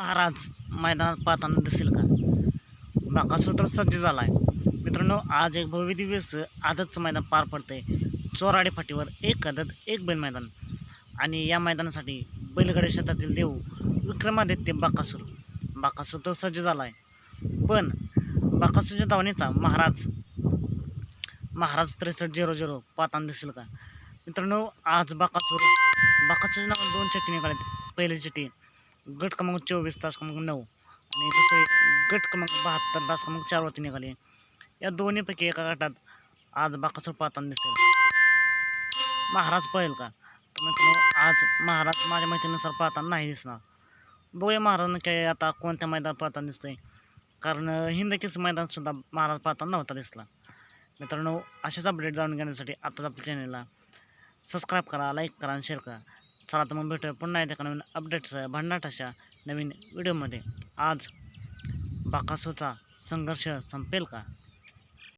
महाराज मैदानात पाहताना दिसेल का? बाकासूर तर सज्ज झाला आहे मित्रांनो. आज एक भव्य दिव्य आदतचं मैदान पार पडतंय चोराडे फाटीवर. एक आदत एक बैल मैदान आणि या मैदानासाठी बैलगाडी क्षेत्रातील देव विक्रमादित्य बाकासूर तर सज्ज झाला आहे. पण बाकासूरच्या धावणीचा महाराज 6300 पाहताना दिसेल का? मित्रांनो, आज बाकासूरच्या नावाने 2 चिठ्ठी निघाल्यात. पहिली चिठ्ठी गट क्रमांक 24 तास क्रमांक 9 आणि दुसरे गट क्रमांक 72 तास क्रमांक 4 वरती निघाले. या दोन्हीपैकी एका गटात आज बाकासूर पाहताना दिसेल. महाराज पळेल का? तर मित्रांनो, आज महाराज माझ्या माहितीनुसार पाहताना नाही दिसणार. बघूया महाराजांना काय आता कोणत्या मैदानात पाहताना दिसतंय, कारण हिंदकीचं मैदानसुद्धा महाराज पाहताना नव्हता दिसला. मित्रांनो, अशाच अपडेट जाणून घेण्यासाठी आताच आपल्या चॅनलला सबस्क्राईब करा, लाईक करा आणि शेअर करा. चला तर मग भेटूया पुन्हा एका नवीन अपडेट्स भन्नाट अशा नवीन व्हिडिओमध्ये. आज बाकासूरचा संघर्ष संपेल का?